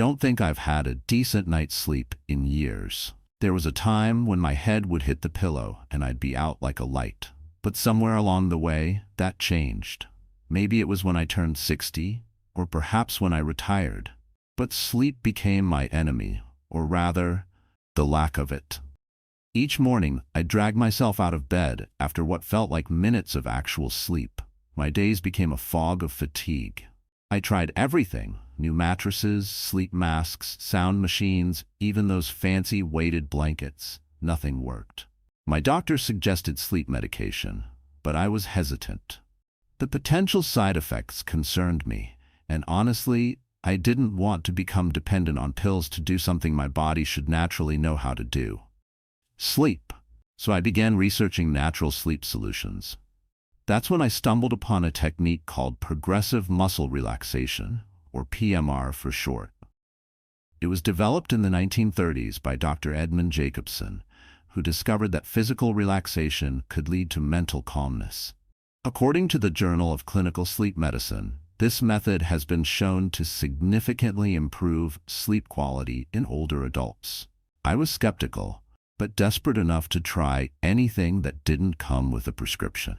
don't think I've had a decent night's sleep in years. There was a time when my head would hit the pillow and I'd be out like a light. But somewhere along the way, that changed. Maybe it was when I turned 60, or perhaps when I retired. But sleep became my enemy, or rather, the lack of it. Each morning, I'd drag myself out of bed after what felt like minutes of actual sleep. My days became a fog of fatigue. I tried everything: new mattresses, sleep masks, sound machines, even those fancy weighted blankets. Nothing worked. My doctor suggested sleep medication, but I was hesitant. The potential side effects concerned me, and honestly, I didn't want to become dependent on pills to do something my body should naturally know how to do: sleep. So I began researching natural sleep solutions. That's when I stumbled upon a technique called Progressive Muscle Relaxation, or PMR for short. It was developed in the 1930s by Dr. Edmund Jacobson, who discovered that physical relaxation could lead to mental calmness. According to the Journal of Clinical Sleep Medicine, this method has been shown to significantly improve sleep quality in older adults. I was skeptical, but desperate enough to try anything that didn't come with a prescription.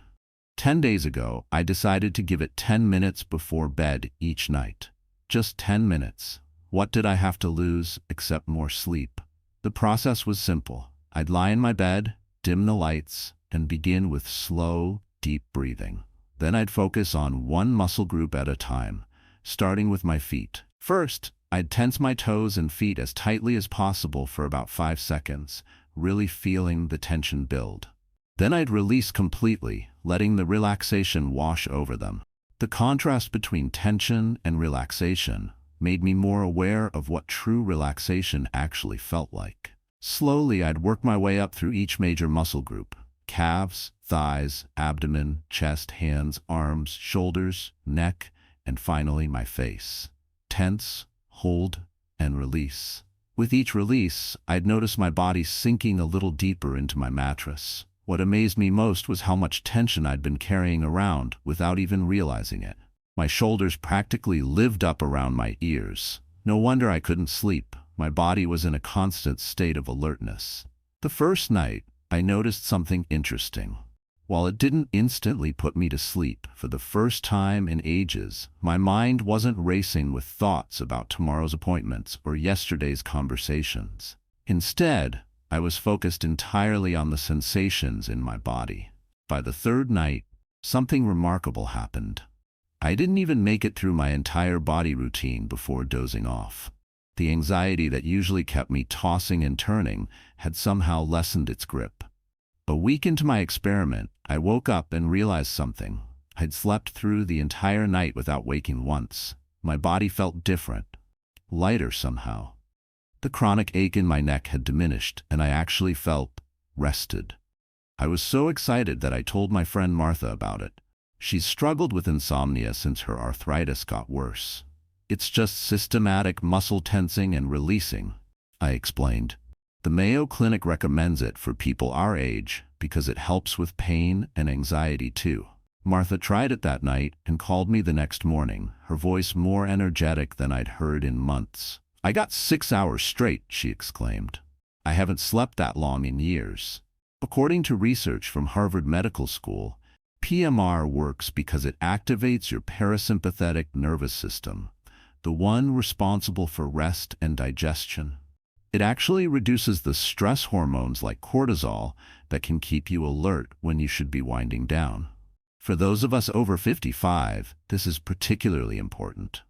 10 days ago, I decided to give it 10 minutes before bed each night. Just 10 minutes. What did I have to lose except more sleep? The process was simple. I'd lie in my bed, dim the lights, and begin with slow, deep breathing. Then I'd focus on one muscle group at a time, starting with my feet. First, I'd tense my toes and feet as tightly as possible for about 5 seconds, really feeling the tension build. Then I'd release completely, letting the relaxation wash over them. The contrast between tension and relaxation made me more aware of what true relaxation actually felt like. Slowly, I'd work my way up through each major muscle group: calves, thighs, abdomen, chest, hands, arms, shoulders, neck, and finally my face. Tense, hold, and release. With each release, I'd notice my body sinking a little deeper into my mattress. What amazed me most was how much tension I'd been carrying around without even realizing it. My shoulders practically lived up around my ears. No wonder I couldn't sleep. My body was in a constant state of alertness. The first night, I noticed something interesting. While it didn't instantly put me to sleep, for the first time in ages, my mind wasn't racing with thoughts about tomorrow's appointments or yesterday's conversations. Instead, I was focused entirely on the sensations in my body. By the third night, something remarkable happened. I didn't even make it through my entire body routine before dozing off. The anxiety that usually kept me tossing and turning had somehow lessened its grip. A week into my experiment, I woke up and realized something. I'd slept through the entire night without waking once. My body felt different, lighter somehow. The chronic ache in my neck had diminished, and I actually felt rested. I was so excited that I told my friend Martha about it. She's struggled with insomnia since her arthritis got worse. "It's just systematic muscle tensing and releasing," I explained. "The Mayo Clinic recommends it for people our age because it helps with pain and anxiety too." Martha tried it that night and called me the next morning, her voice more energetic than I'd heard in months. "I got 6 hours straight," she exclaimed. "I haven't slept that long in years." According to research from Harvard Medical School, PMR works because it activates your parasympathetic nervous system, the one responsible for rest and digestion. It actually reduces the stress hormones like cortisol that can keep you alert when you should be winding down. For those of us over 55, this is particularly important.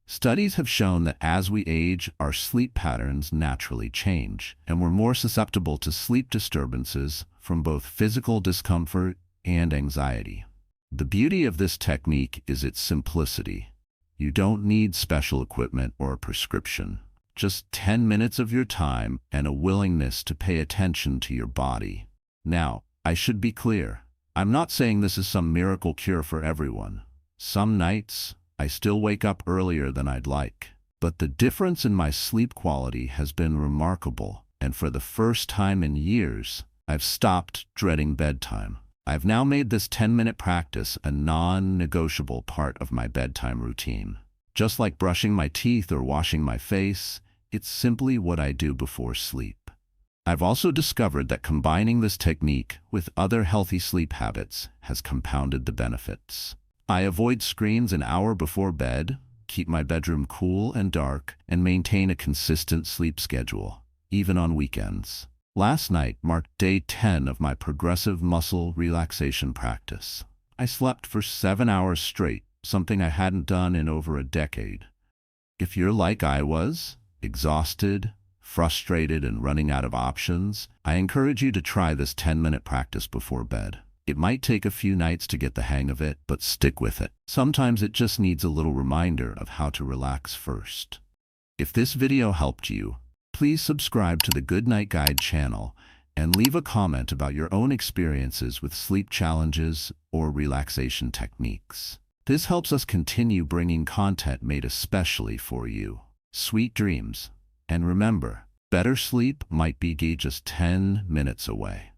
Studies have shown that as we age, our sleep patterns naturally change, and we're more susceptible to sleep disturbances from both physical discomfort and anxiety. The beauty of this technique is its simplicity. You don't need special equipment or a prescription. Just 10 minutes of your time and a willingness to pay attention to your body. Now, I should be clear. I'm not saying this is some miracle cure for everyone. Some nights, I still wake up earlier than I'd like. But the difference in my sleep quality has been remarkable, and for the first time in years, I've stopped dreading bedtime. I've now made this 10-minute practice a non-negotiable part of my bedtime routine. Just like brushing my teeth or washing my face, it's simply what I do before sleep. I've also discovered that combining this technique with other healthy sleep habits has compounded the benefits. I avoid screens an hour before bed, keep my bedroom cool and dark, and maintain a consistent sleep schedule, even on weekends. Last night marked day 10 of my progressive muscle relaxation practice. I slept for 7 hours straight, something I hadn't done in over a decade. If you're like I was, exhausted, frustrated, and running out of options, I encourage you to try this 10-minute practice before bed. It might take a few nights to get the hang of it, but stick with it. Sometimes it just needs a little reminder of how to relax first. If this video helped you, please subscribe to the Good Night Guide channel and leave a comment about your own experiences with sleep challenges or relaxation techniques. This helps us continue bringing content made especially for you. Sweet dreams. And remember, better sleep might be just 10 minutes away.